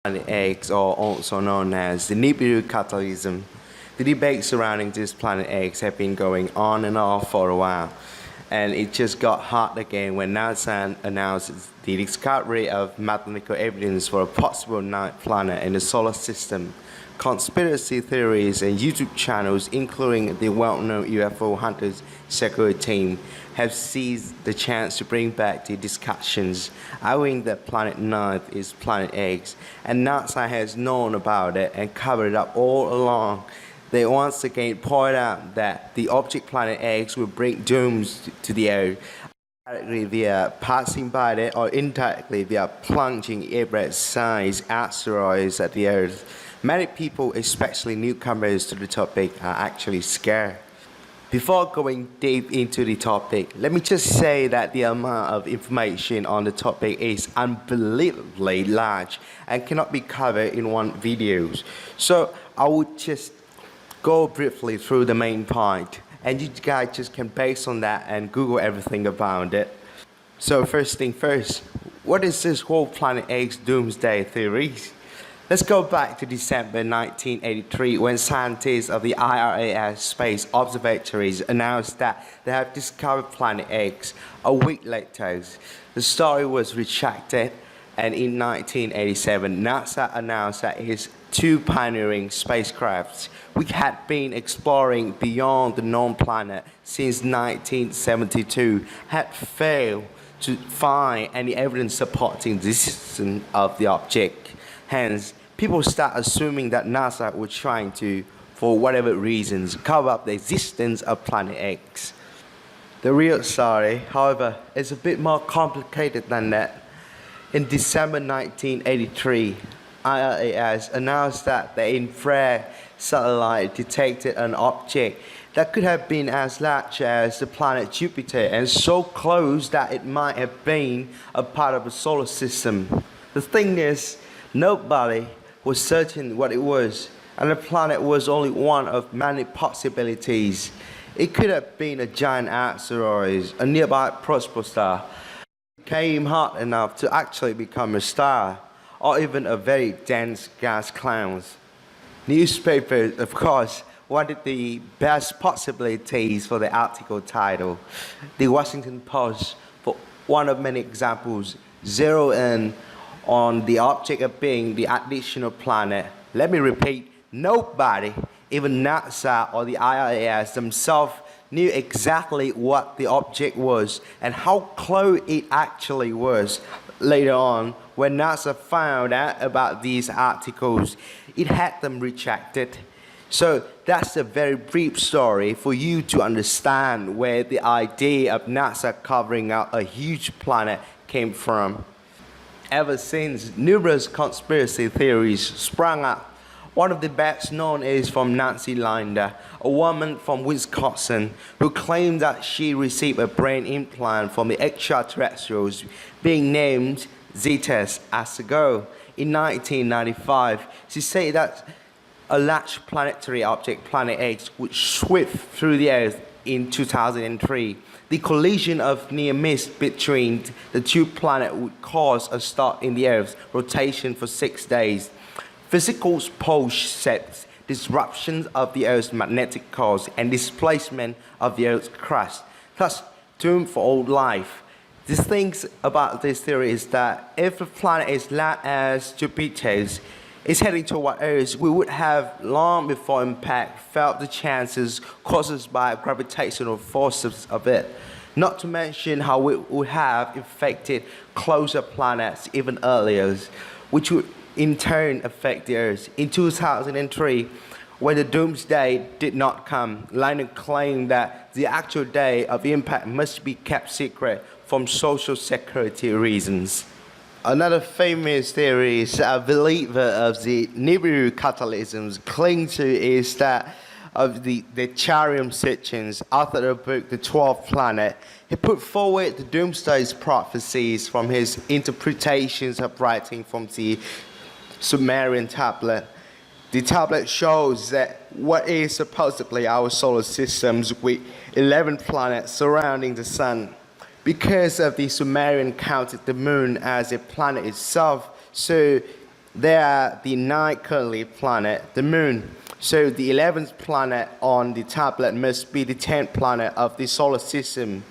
Planet X, or also known as the Nibiru-Catalysm. The debate surrounding this planet X have been going on and off for a while, and it just got hot again when NASA announced the discovery of mathematical evidence for a possible ninth planet in the solar system. Conspiracy theories and YouTube channels, including the well-known UFO Hunters security team, have seized the chance to bring back the discussions, arguing that Planet 9 is Planet X, and NASA has known about it and covered it up all along. They once again point out that the object Planet X will bring dooms to the Earth, directly via passing by it or indirectly via plunging Everest-sized asteroids at the Earth. Many people, especially newcomers to the topic, are actually scared. Before going deep into the topic, let me just say that the amount of information on the topic is unbelievably large and cannot be covered in one video. So I would just go briefly through the main point, and you guys just can base on that and Google everything about it. So first thing first, what is this whole Planet X doomsday theory? Let's go back to December 1983 when scientists of the IRAS space observatories announced that they have discovered Planet X. A week later, the story was retracted, and in 1987, NASA announced that its two pioneering spacecrafts, which had been exploring beyond the known planet since 1972, had failed to find any evidence supporting the existence of the object. Hence, people start assuming that NASA was trying to, for whatever reasons, cover up the existence of Planet X. The real story, however, is a bit more complicated than that. In December 1983, IRAS announced that the infrared satellite detected an object that could have been as large as the planet Jupiter and so close that it might have been a part of the solar system. The thing is, nobody was certain what it was, and the planet was only one of many possibilities. It could have been a giant asteroid, a nearby protostar, became hot enough to actually become a star, or even a very dense gas cloud. Newspapers, of course, wanted the best possibilities for the article title. The Washington Post, for one of many examples, zeroed in on the object of being the additional planet. Let me repeat, nobody, even NASA or the IRAS themselves, knew exactly what the object was and how close it actually was. Later on, when NASA found out about these articles, it had them retracted. So that's a very brief story for you to understand where the idea of NASA covering up a huge planet came from. Ever since, numerous conspiracy theories sprang up. One of the best known is from Nancy Linder, a woman from Wisconsin who claimed that she received a brain implant from the extraterrestrials being named Zetas as a girl. In 1995, she said that a large planetary object, Planet X, would sweep through the Earth in 2003. The collision of near miss between the two planets would cause a stop in the Earth's rotation for 6 days. Physical polls set disruptions of the Earth's magnetic cores and displacement of the Earth's crust, thus doomed for all life. The thing about this theory is that if the planet is large as Jupiter's, is heading toward Earth, we would have long before impact felt the chances caused by gravitational forces of it. Not to mention how it would have affected closer planets even earlier, which would in turn affect the Earth. In 2003, when the doomsday did not come, Liner claimed that the actual day of impact must be kept secret from social security reasons. Another famous theory a believer of the Nibiru-Catalysm clings to is that of the Charium Sitchins, author of the book The 12th Planet. He put forward the doomsday prophecies from his interpretations of writing from the Sumerian tablet. The tablet shows that what is supposedly our solar system with 11 planets surrounding the sun. Because of the Sumerian counted the moon as a planet itself, so There are the 9 currently planet, the Moon. So the 11th planet on the tablet must be the 10th planet of the solar system,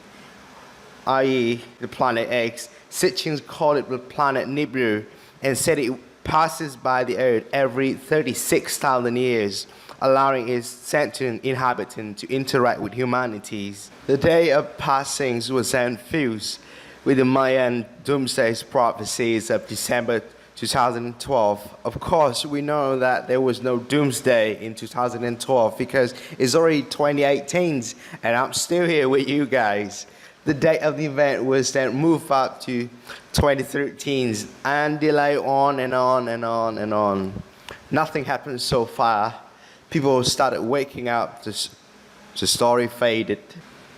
i.e. the planet X. Sitchins called it the planet Nibiru and said it passes by the Earth every 36,000 years, allowing its sentient inhabitant to interact with humanity. The day of passings was then fused with the Mayan doomsday prophecies of December 2012. Of course, we know that there was no doomsday in 2012 because it's already 2018 and I'm still here with you guys. The date of the event was then moved up to 2013 and delayed on and on and on and on. Nothing happened so far. People started waking up, the story faded.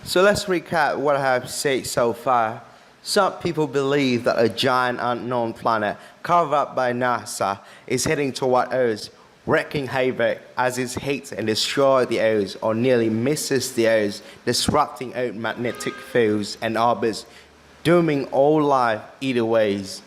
So let's recap what I have said so far. Some people believe that a giant unknown planet covered up by NASA is heading toward Earth, wreaking havoc as it hits and destroys the Earth or nearly misses the Earth, disrupting Earth's magnetic fields and orbits, dooming all life either ways.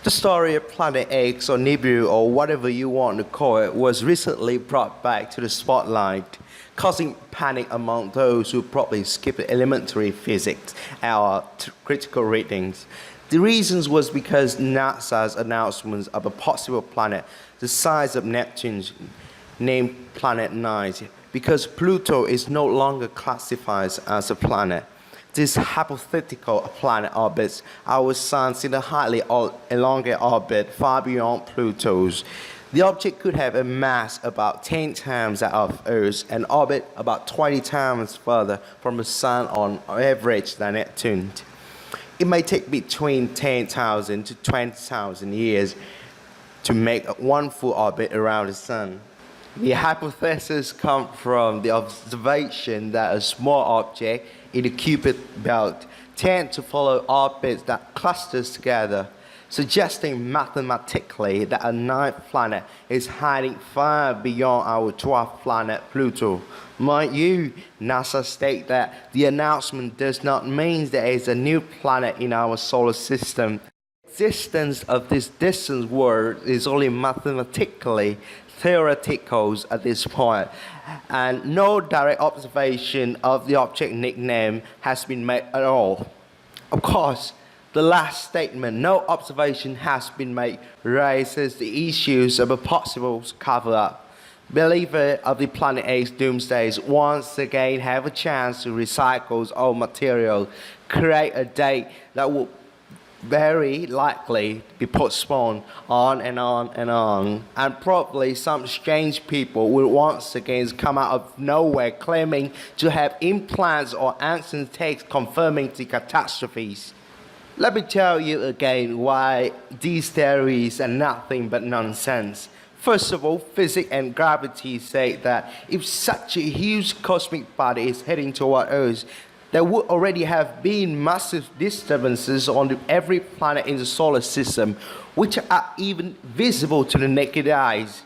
The story of Planet X or Nibiru or whatever you want to call it was recently brought back to the spotlight, causing panic among those who probably skipped elementary physics or critical readings. The reasons was because NASA's announcements of a possible planet the size of Neptune, named Planet 9, because Pluto is no longer classified as a planet. This hypothetical planet orbits our sun in a highly elongated orbit far beyond Pluto's. The object could have a mass about 10 times that of Earth and orbit about 20 times further from the Sun on average than Neptune. It may take between 10,000 to 20,000 years to make one full orbit around the Sun. The hypothesis comes from the observation that a small object in the Kuiper belt tends to follow orbits that cluster together, suggesting mathematically that a ninth planet is hiding far beyond our 12th planet, Pluto. Mind you, NASA states that the announcement does not mean there is a new planet in our solar system. The existence of this distant world is only mathematically theoretical at this point, and no direct observation of the object nickname has been made at all. Of course, the last statement, no observation has been made, raises the issues of a possible cover-up. Believers of the Planet X doomsdays once again have a chance to recycle old material, create a date that will very likely be postponed on and on and on, and probably some strange people will once again come out of nowhere claiming to have implants or ancient texts confirming the catastrophes. Let me tell you again why these theories are nothing but nonsense. First of all, physics and gravity say that if such a huge cosmic body is heading toward Earth, there would already have been massive disturbances on every planet in the solar system, which are even visible to the naked eyes.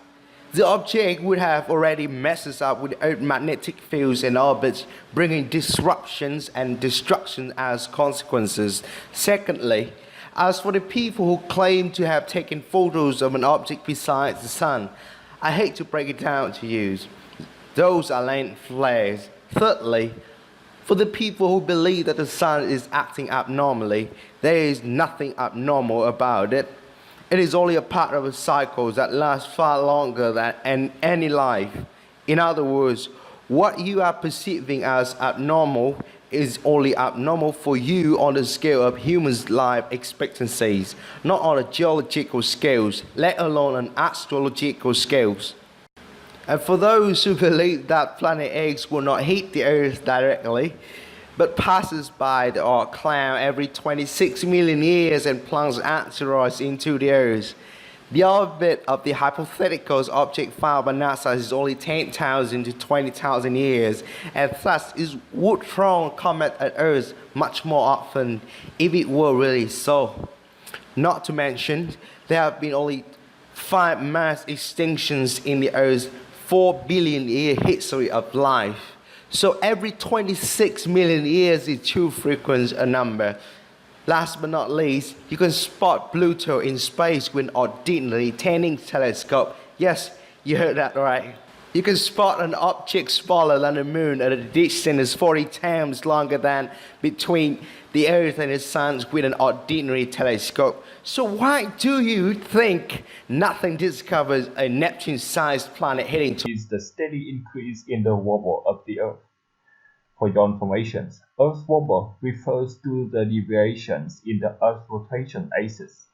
The object would have already messed up with Earth's magnetic fields and orbits, bringing disruptions and destruction as consequences. Secondly, as for the people who claim to have taken photos of an object besides the Sun, I hate to break it down to you. Those are lens flares. Thirdly, for the people who believe that the Sun is acting abnormally, there is nothing abnormal about it. It is only a part of a cycle that lasts far longer than any life. In other words, what you are perceiving as abnormal is only abnormal for you on the scale of humans' life expectancies, not on a geological scales, let alone an astrological scales. And for those who believe that Planet X will not hit the Earth directly, but passes by the Oort cloud every 26 million years and plunges asteroids into the Earth, the orbit of the hypothetical object found by NASA is only 10,000 to 20,000 years, and thus it would throw a comet at Earth much more often if it were really so. Not to mention, there have been only 5 mass extinctions in the Earth's 4 billion year history of life. So every 26 million years is too frequent a number. Last but not least, you can spot Pluto in space with an ordinary 10-inch telescope. Yes, you heard that right. You can spot an object smaller than the moon at a distance 40 times longer than between the Earth and the Sun with an ordinary telescope. So why do you think nothing discovers a Neptune-sized planet heading to is the steady increase in the wobble of the Earth? For your information, Earth wobble refers to the deviations in the Earth's rotation axis.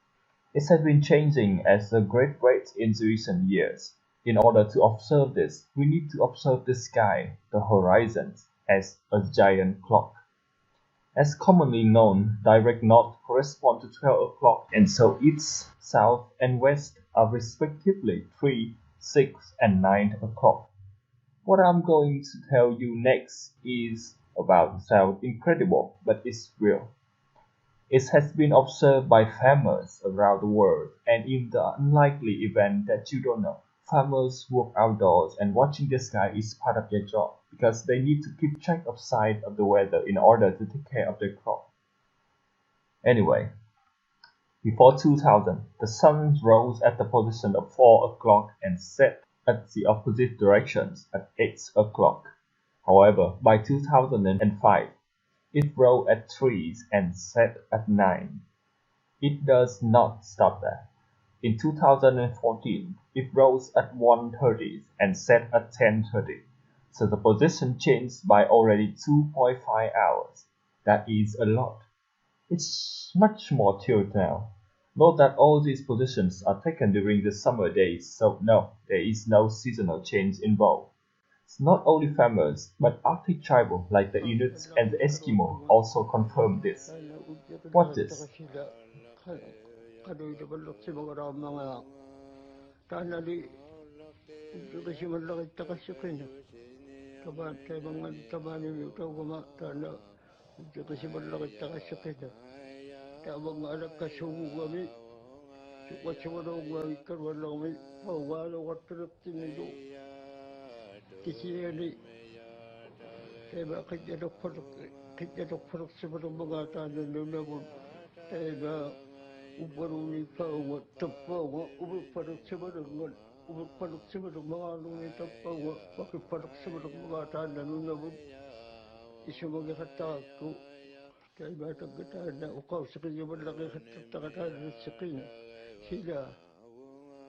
It has been changing at a great rate in recent years. In order to observe this, we need to observe the sky, the horizon, as a giant clock. As commonly known, direct north corresponds to 12 o'clock, and so east, south, and west are respectively 3, 6, and 9 o'clock. What I'm going to tell you next is about sound incredible, but it's real. It has been observed by farmers around the world, and in the unlikely event that you don't know, farmers work outdoors and watching the sky is part of their job because they need to keep track of sight of the weather in order to take care of their crop. Anyway, before 2000, the sun rose at the position of 4 o'clock and set at the opposite directions at 8 o'clock. However, by 2005, it rose at 3 and set at 9. It does not stop there. In 2014, it rose at 1:30 and set at 10:30. So the position changed by already 2.5 hours. That is a lot. It's much more tilted now. Note that all these positions are taken during the summer days, so no, there is no seasonal change involved. It's not only farmers, but Arctic tribal like the Inuit and the Eskimo also confirm this. Watch this.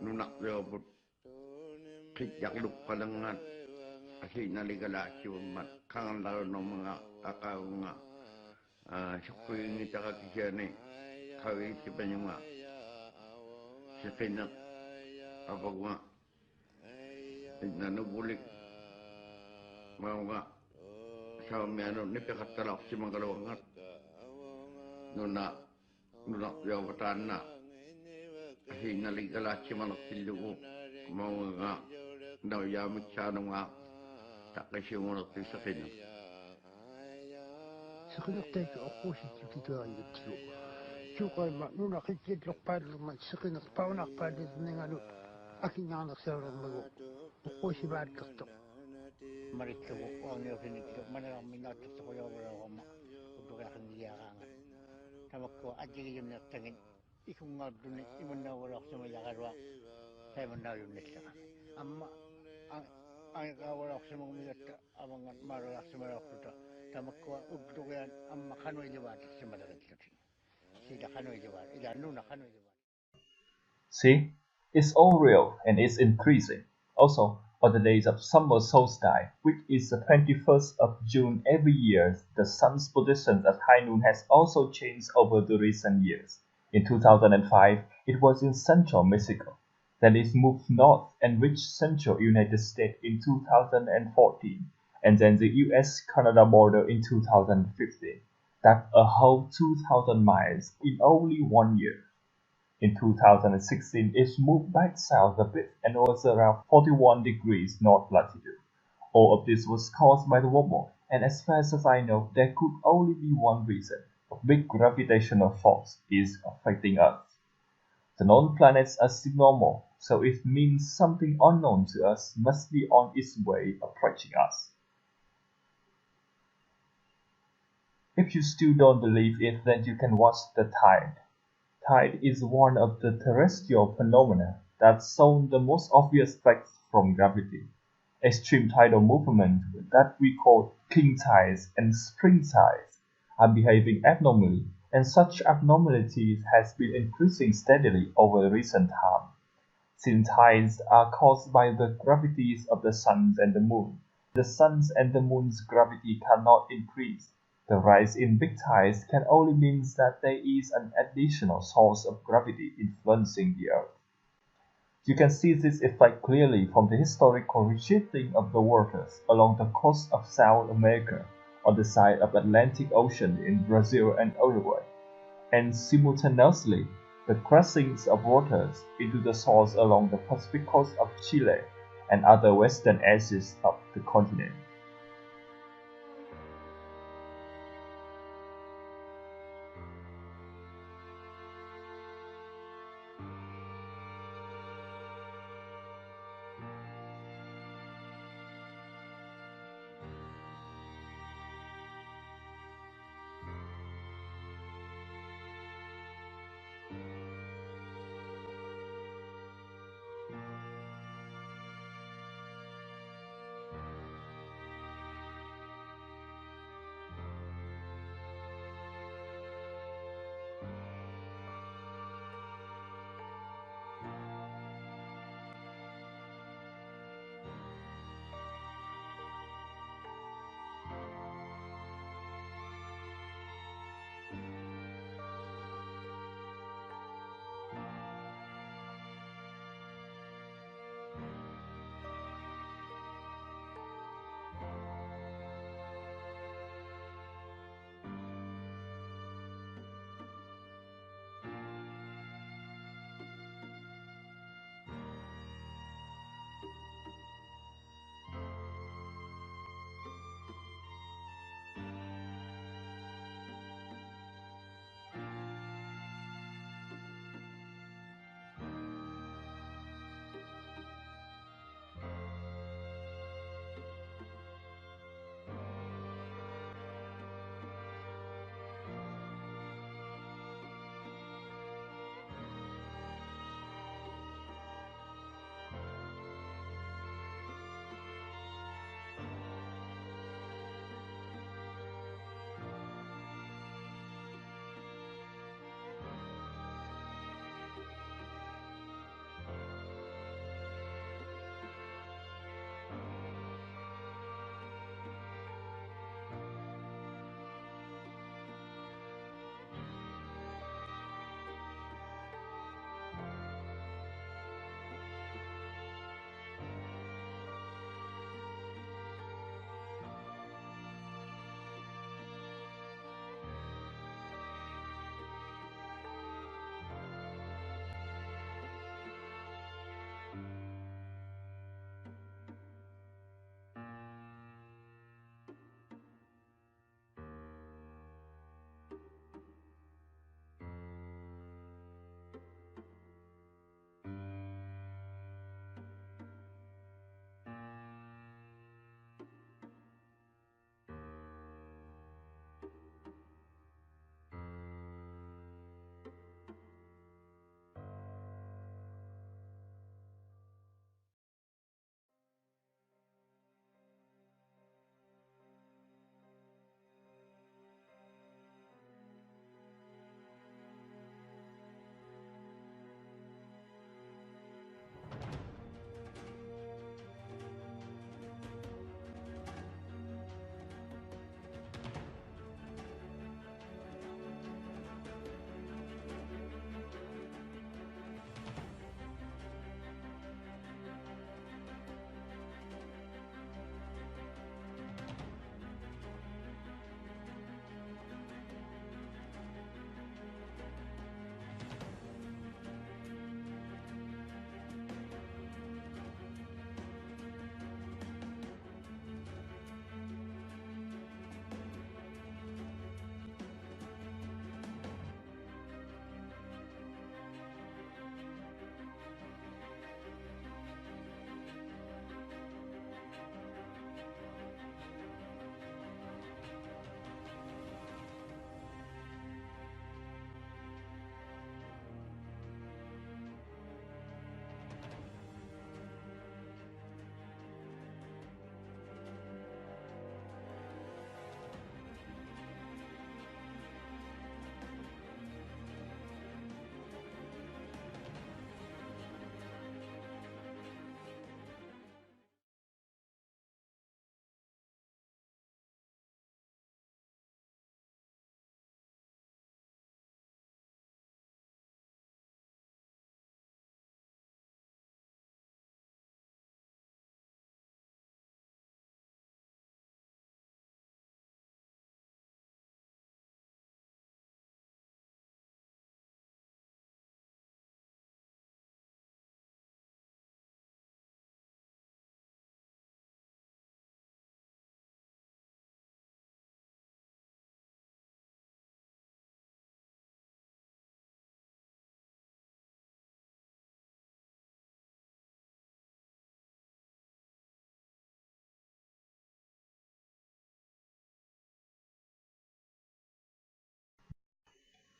Nunak yobut kijak luk kalangat asi naligala ciumat kangan lalu no mga kakao nga syukui ni taka kisane kawi si penyunga sepenak apa nga nanubulik mau nga sa miano ni pekatalak si mangalawangat nunak yobatan na kasi naligala si malak tilugo mau nga daw yamik siya nung nga takay siya malak sa kanya. Sekinak tayo ako si Tito ang ito. Sukay ma nuna kikit lokpad man sekinak paunak padit ningalo aking anak sa rumbo. Ako si bad kasto. Marito ko ang yofinito manang minato sa kuya wala ko ma. Kudo ka niya kang. Tawag ko adili yung natangin. Ikung nga doon iman na wala ko sa mayakarwa. Kaya man na yun nila. Amma ang wala ko sa mga miyata amang maralak sa marakota. Tama ko ugdo yan amma kanoy liwat sa madagat kasi. Sila kanoy liwat. Ila nuna kanoy liwat. See, it's all real and it's increasing. Also, on the days of summer solstice, which is the 21st of June every year, the sun's position at high noon has also changed over the recent years. In 2005, it was in central Mexico. Then it moved north and reached central United States in 2014, and then the US-Canada border in 2015. That's a whole 2,000 miles in only 1 year. In 2016, it moved back south a bit and was around 41 degrees north latitude. All of this was caused by the wobble, and as far as I know, there could only be one reason. A big gravitational force is affecting us. The known planets are still normal, so it means something unknown to us must be on its way approaching us. If you still don't believe it, then you can watch the tide. Tide is one of the terrestrial phenomena that show the most obvious effects from gravity. Extreme tidal movements that we call king tides and spring tides are behaving abnormally, and such abnormalities has been increasing steadily over recent time. Since tides are caused by the gravities of the sun and the moon, the sun's and the moon's gravity cannot increase. The rise in big tides can only mean that there is an additional source of gravity influencing the Earth. You can see this effect clearly from the historical reshifting of the waters along the coast of South America, on the side of the Atlantic Ocean in Brazil and Uruguay, and simultaneously the crossings of waters into the source along the Pacific coast of Chile and other western edges of the continent.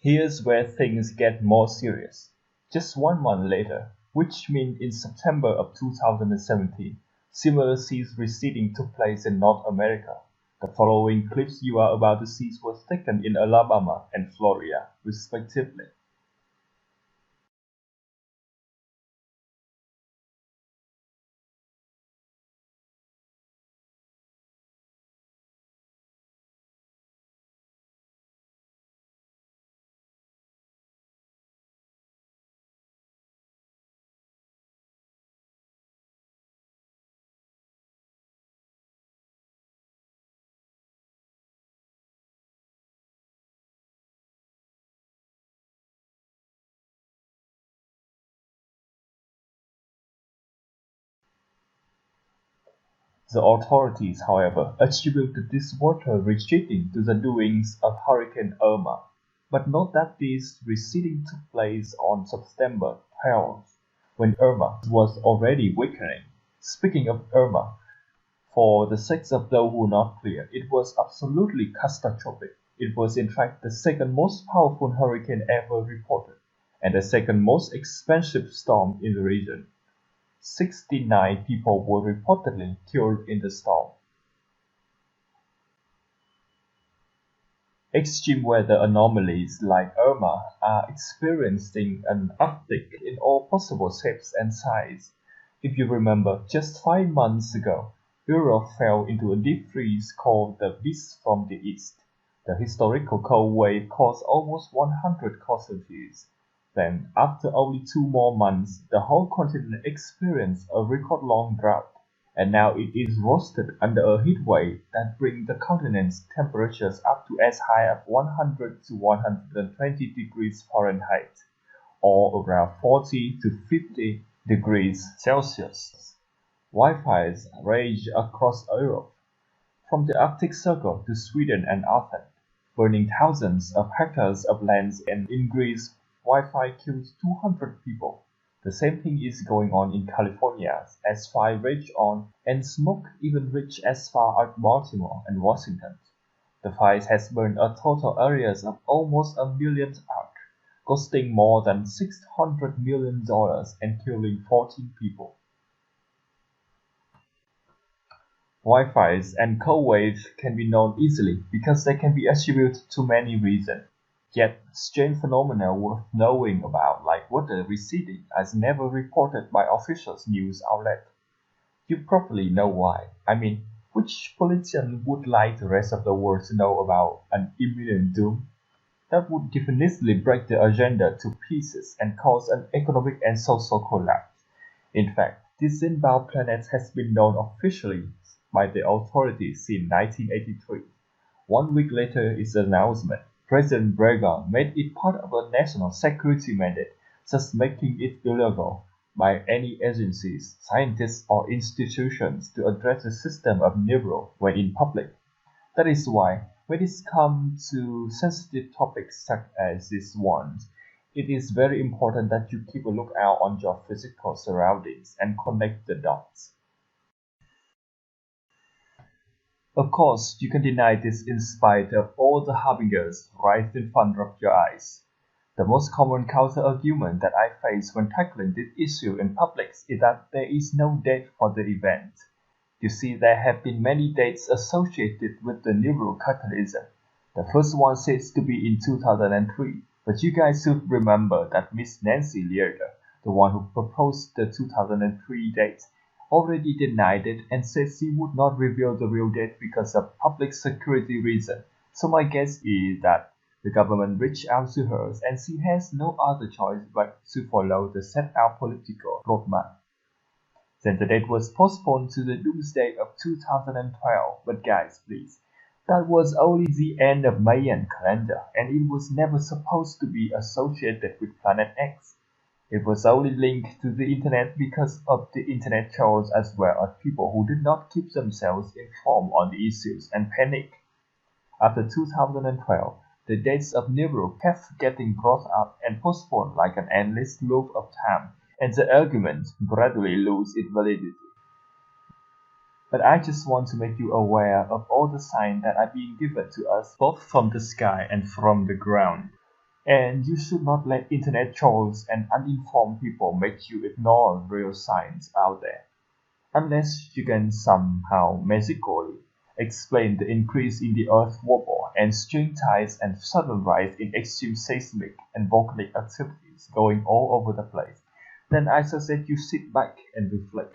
Here's where things get more serious. Just 1 month later, which means in September of 2017, similar seas receding took place in North America. The following clips you are about to see was taken in Alabama and Florida, respectively. The authorities, however, attributed this water receding to the doings of Hurricane Irma, but note that this receding took place on September 12th, when Irma was already weakening. Speaking of Irma, for the sake of those who are not clear, it was absolutely catastrophic. It was in fact the second most powerful hurricane ever reported, and the second most expensive storm in the region. 69 people were reportedly killed in the storm. Extreme weather anomalies like Irma are experiencing an uptick in all possible shapes and sizes. If you remember, just 5 months ago, Europe fell into a deep freeze called the Beast from the East. The historical cold wave caused almost 100 casualties. Then, after only 2 more months, the whole continent experienced a record-long drought, and now it is roasted under a heat wave that brings the continent's temperatures up to as high as 100 to 120 degrees Fahrenheit, or around 40 to 50 degrees Celsius. Wildfires rage across Europe, from the Arctic Circle to Sweden and Iceland, burning thousands of hectares of lands, and in Greece, wildfire kills 200 people. The same thing is going on in California as fire rage on, and smoke even reached as far as Baltimore and Washington. The fires has burned a total areas of almost 1 million acres, costing more than $600 million and killing 14 people. Wildfires and cold waves can be known easily because they can be attributed to many reasons. Yet, strange phenomena worth knowing about, like water receding, is never reported by official news outlets. You probably know why. I mean, which politician would like the rest of the world to know about an imminent doom? That would definitely break the agenda to pieces and cause an economic and social collapse. In fact, this inbound planet has been known officially by the authorities since 1983. 1 week later its announcement, President Reagan made it part of a national security mandate, thus making it illegal by any agencies, scientists, or institutions to address the system of Nibiru when in public. That is why, when it comes to sensitive topics such as this one, it is very important that you keep a lookout on your physical surroundings and connect the dots. Of course, you can deny this in spite of all the harbingers right in front of your eyes. The most common counter-argument that I face when tackling this issue in public is that there is no date for the event. You see, there have been many dates associated with the Nibiru-Apocalypse. The first one says to be in 2003, but you guys should remember that Miss Nancy Leader, the one who proposed the 2003 date, already denied it and said she would not reveal the real date because of public security reasons. So my guess is that the government reached out to her and she has no other choice but to follow the set out political roadmap. Then the date was postponed to the doomsday of 2012, but guys, please, that was only the end of Mayan calendar and it was never supposed to be associated with Planet X. It was only linked to the internet because of the internet trolls as well as people who did not keep themselves informed on the issues and panic. After 2012, the dates of Nibiru kept getting brought up and postponed like an endless loop of time, and the argument gradually lose its validity. But I just want to make you aware of all the signs that are being given to us both from the sky and from the ground. And you should not let internet trolls and uninformed people make you ignore real science out there. Unless you can somehow magically explain the increase in the Earth wobble and string tides and sudden rise in extreme seismic and volcanic activities going all over the place, then I suggest you sit back and reflect.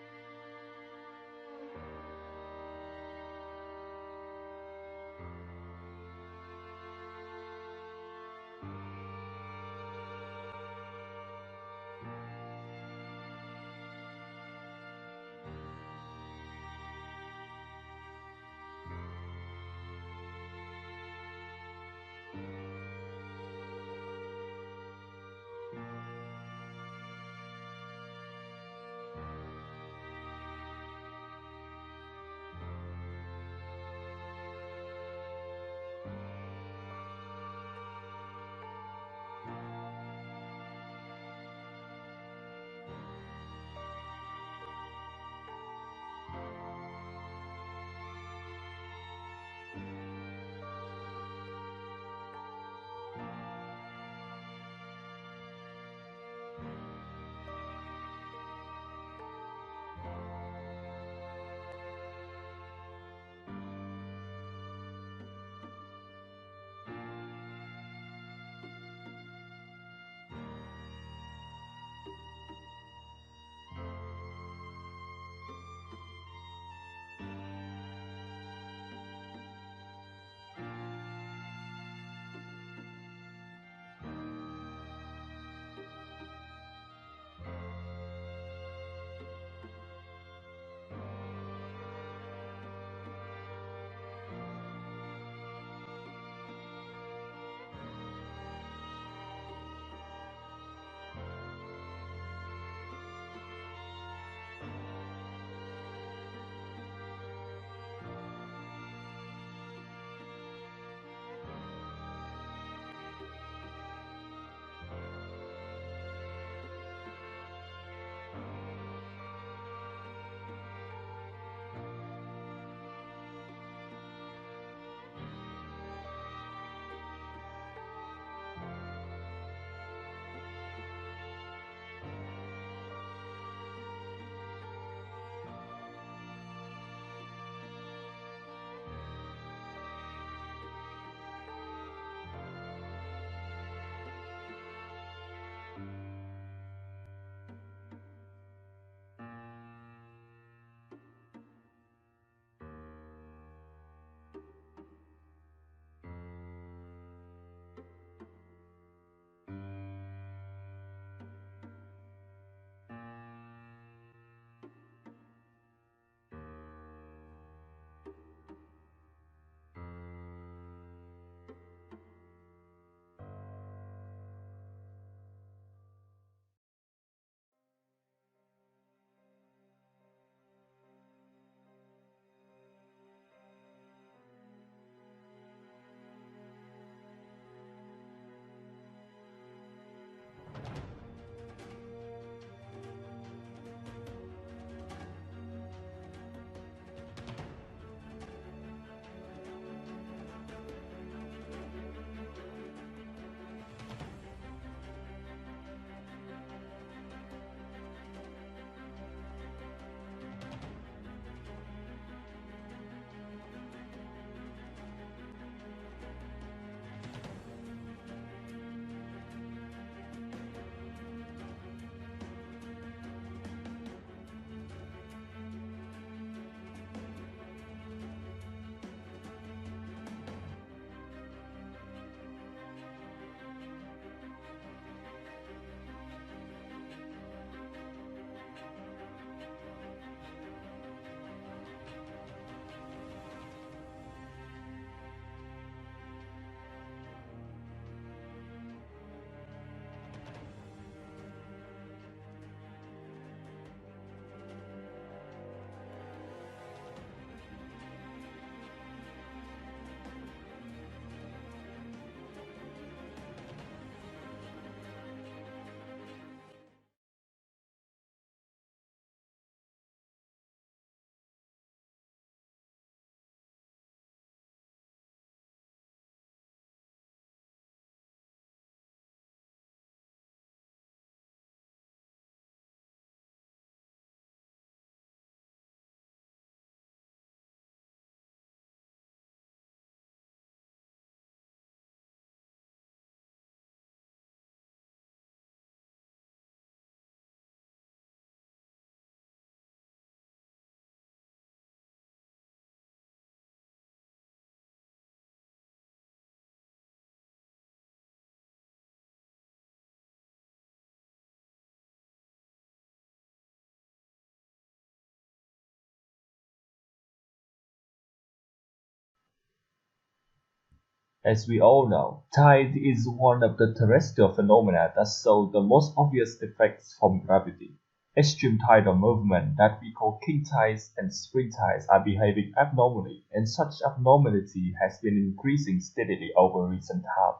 As we all know, tide is one of the terrestrial phenomena that show the most obvious effects from gravity. Extreme tidal movement that we call king tides and spring tides are behaving abnormally, and such abnormality has been increasing steadily over recent time.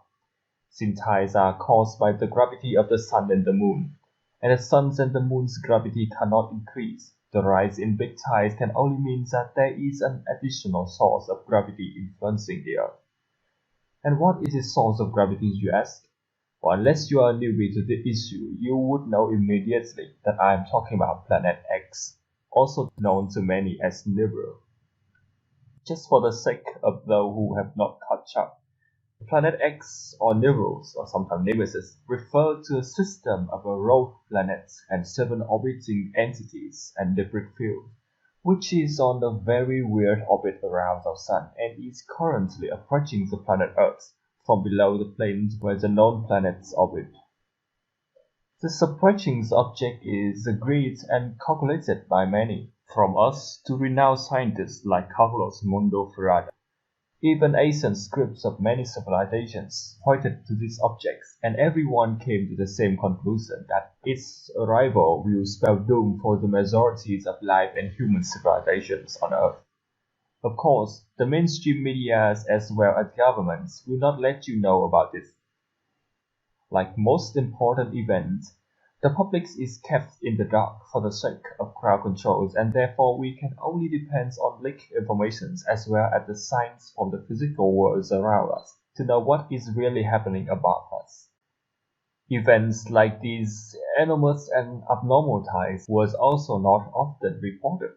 Since tides are caused by the gravity of the sun and the moon, and the sun's and the moon's gravity cannot increase, the rise in big tides can only mean that there is an additional source of gravity influencing the Earth. And what is the source of gravity, you ask? Well, unless you are a newbie to the issue, you would know immediately that I am talking about Planet X, also known to many as Nibiru. Just for the sake of those who have not caught up, Planet X, or Nibbles, or sometimes Nemesis, refer to a system of rogue planets and 7 orbiting entities and debris field, which is on a very weird orbit around our Sun and is currently approaching the planet Earth from below the planes where the known planets orbit. This approaching object is agreed and calculated by many, from us to renowned scientists like Carlos Mundo Ferrada. Even ancient scripts of many civilizations pointed to these objects, and everyone came to the same conclusion that its arrival will spell doom for the majorities of life and human civilizations on Earth. Of course, the mainstream media as well as governments will not let you know about this. Like most important events, the public is kept in the dark for the sake of crowd controls, and therefore we can only depend on leaked information as well as the signs from the physical world around us to know what is really happening about us. Events like these enormous and abnormal tides was also not often reported.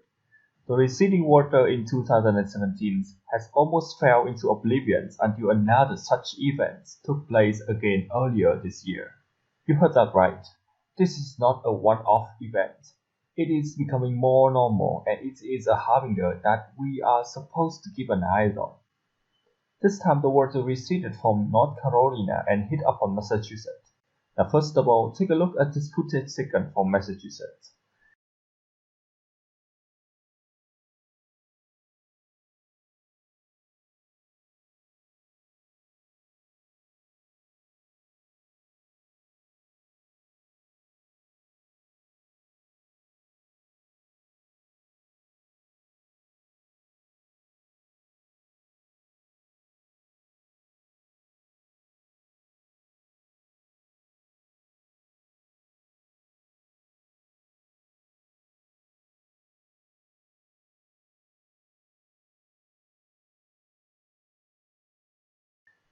The receding water in 2017 has almost fell into oblivion until another such event took place again earlier this year. You heard that right. This is not a one-off event. It is becoming more normal, and it is a harbinger that we are supposed to keep an eye on. This time the water receded from North Carolina and hit upon Massachusetts. Now first of all, take a look at this footage taken from Massachusetts.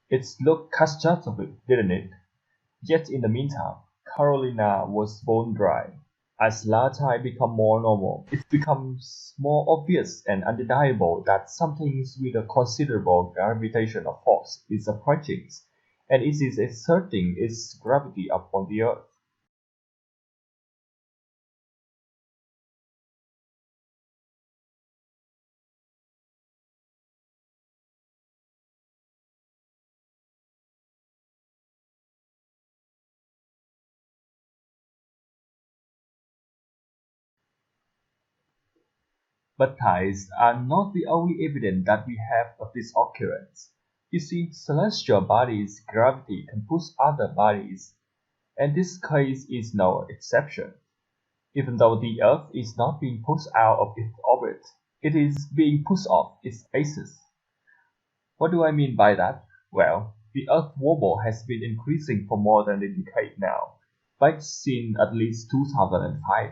It looked catastrophic, didn't it? Yet in the meantime, Carolina was bone dry. As low tide become more normal, it becomes more obvious and undeniable that something with a considerable gravitational force is approaching, and it is exerting its gravity upon the Earth. But tides are not the only evidence that we have of this occurrence. You see, celestial bodies' gravity can push other bodies, and this case is no exception. Even though the Earth is not being pushed out of its orbit, it is being pushed off its axis. What do I mean by that? Well, the Earth wobble has been increasing for more than a decade now, back since at least 2005.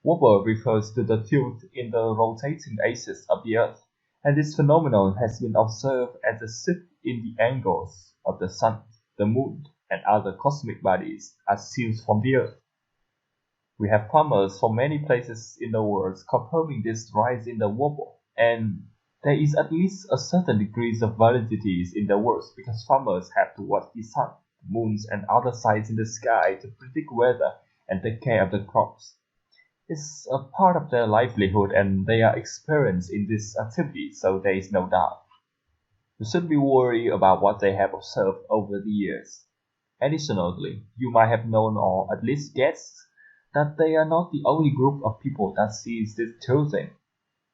Wobble refers to the tilt in the rotating axis of the Earth, and this phenomenon has been observed as a shift in the angles of the Sun, the Moon, and other cosmic bodies as seen from the Earth. We have farmers from many places in the world confirming this rise in the wobble, and there is at least a certain degree of validity in the words because farmers have to watch the sun, moons, and other signs in the sky to predict weather and take care of the crops. It's a part of their livelihood and they are experienced in this activity, so there is no doubt. You shouldn't be worried about what they have observed over the years. Additionally, you might have known or at least guessed that they are not the only group of people that sees this tilting.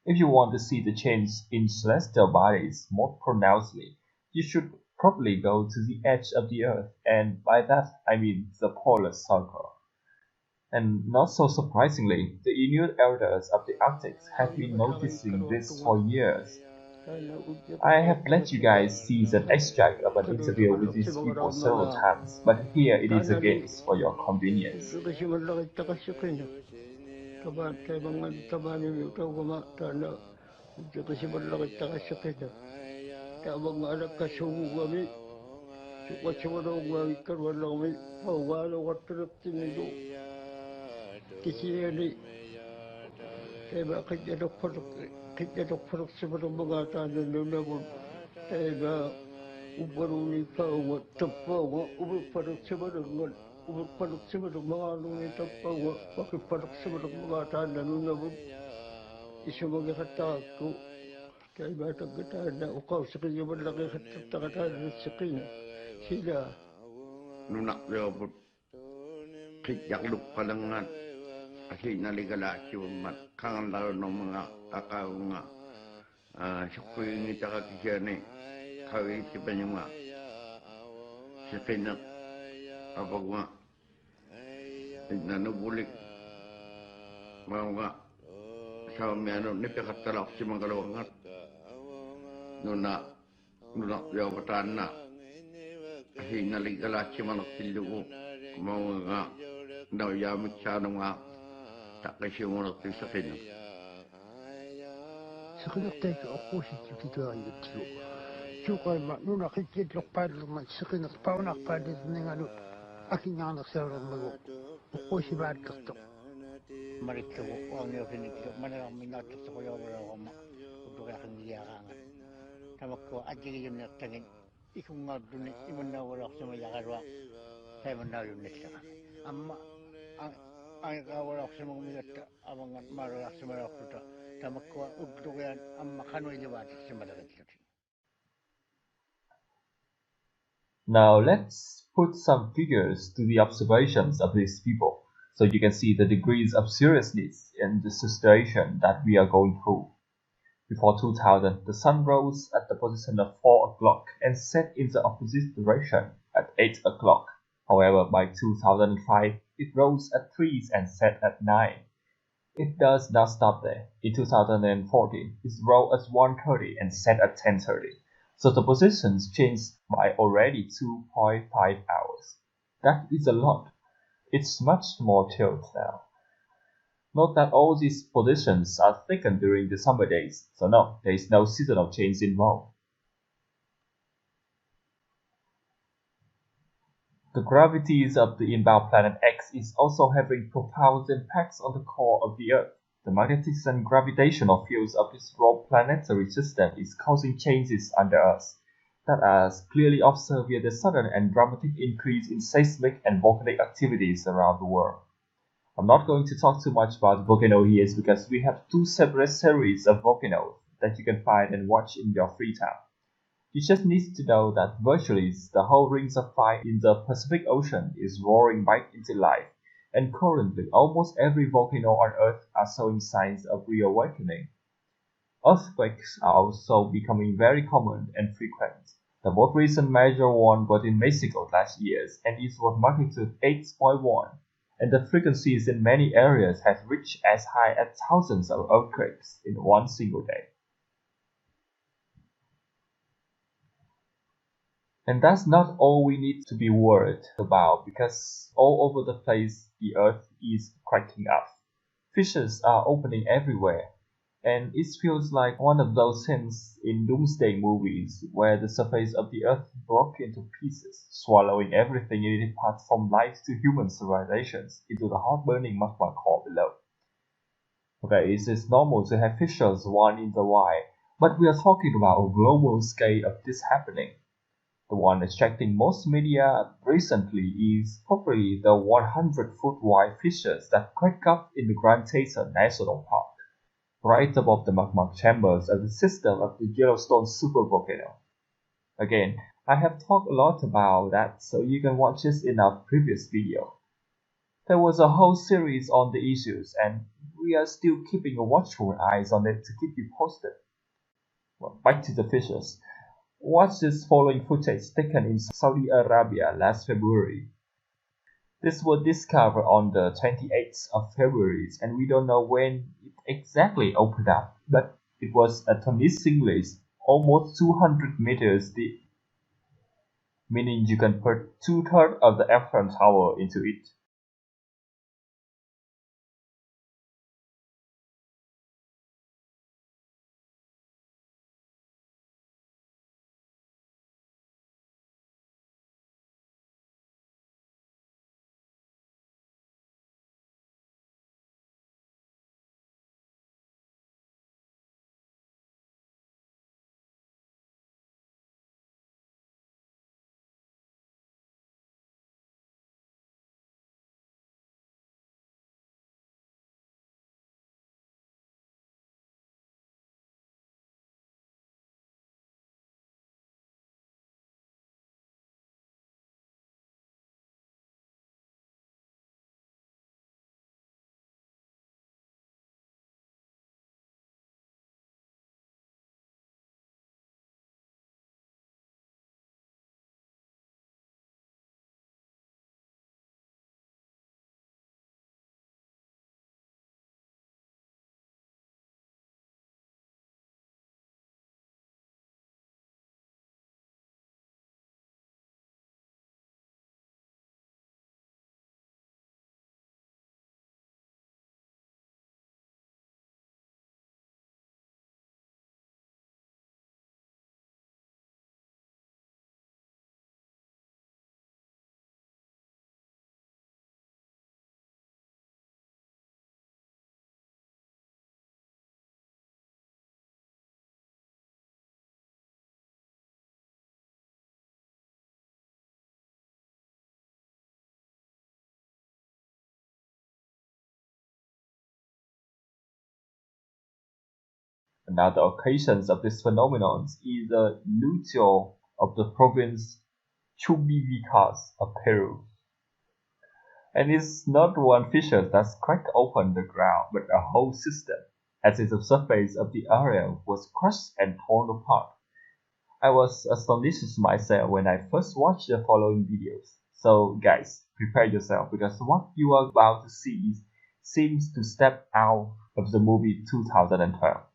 If you want to see the change in celestial bodies more pronouncedly, you should probably go to the edge of the Earth, and by that I mean the polar circle. And not so surprisingly, the Inuit elders of the Arctic have been noticing this for years. I have let you guys see an extract of an interview with these people several times, but here it is again for your convenience. Ubaruni pawa tapawa ubarparak sebarang ubarparak sebarang mengalami tapawa pakai parak sebarang mengatakan nunabun isumagi kataku kaya bata kita na ukaw sakinya malaki kata sakinya sila nunak yobut kijak luk palangan akhir naligala ciumat kangen lalu no mga akau nga syukui ni taka kijane kawi cipanyuma sekinak apa gua nanubulik mau nga sa miano ni pekatalak si mangalawangat nunak yobatan na hinaligala si manak tilugo mau nga daw yamit siya nung nga takay siya manak tisakin sakinak tayo ako si Tito ang ito Chukay ma nuna kikit lok padlo ma sakinak paunak padlo ng aking anak sa mago ako si bad kakto marito ko ang iyo pinito manang minato sa kuya wala ma udo ka kandiyakan tamak ko adigi yung natangin ikung nga dun iman na wala sa mayakarwa sa iman na yung nita amma ang wala sa mga migata amang marwa sa mga kuta tamak ko udo ka amma kanoy liwat sa madagat. Now let's put some figures to the observations of these people so you can see the degrees of seriousness in the situation that we are going through. Before 2000, the sun rose at the position of 4 o'clock and set in the opposite direction at 8 o'clock. However, by 2005, it rose at 3 and set at 9. It does not stop there. In 2014, it rose at 1:30 and set at 10:30. So the positions changed by already 2.5 hours. That is a lot. It's much more chilled now. Note that all these positions are thickened during the summer days, so no, there is no seasonal change involved. The gravities of the inbound planet X is also having profound impacts on the core of the Earth. The magnetic and gravitational fields of this raw planetary system is causing changes under us that are clearly observed via the sudden and dramatic increase in seismic and volcanic activities around the world. I'm not going to talk too much about volcano here because we have 2 separate series of volcanoes that you can find and watch in your free time. You just need to know that virtually the whole rings of fire in the Pacific Ocean is roaring back into life, and currently almost every volcano on Earth are showing signs of reawakening. Earthquakes are also becoming very common and frequent. The most recent major one was in Mexico last year, and it was magnitude 8.1, and the frequencies in many areas has reached as high as thousands of earthquakes in one single day. And that's not all we need to be worried about, because all over the place the Earth is cracking up. Fissures are opening everywhere, and it feels like one of those scenes in doomsday movies where the surface of the Earth broke into pieces, swallowing everything in its path from life to human civilizations into the hot-burning magma core below. Okay, it is normal to have fissures one in the wide, but we are talking about a global scale of this happening. The one attracting most media recently is probably the 100-foot wide fissures that crack up in the Grand Teton National Park, right above the magma chambers of the system of the Yellowstone supervolcano. Again, I have talked a lot about that, so you can watch this in our previous video. There was a whole series on the issues, and we are still keeping a watchful eyes on it to keep you posted. Well, back to the fissures. Watch this following footage taken in Saudi Arabia last February. This was discovered on the 28th of February, and we don't know when it exactly opened up, but it was astonishingly almost 200 meters deep, meaning you can put 2/3 of the Eiffel Tower into it. Another occasion of this phenomenon is the Lucio of the province Chubivicas of Peru. And it's not one fissure that's cracked open the ground, but a whole system, as if the surface of the area was crushed and torn apart. I was astonished myself when I first watched the following videos. So guys, prepare yourself because what you are about to see seems to step out of the movie 2012.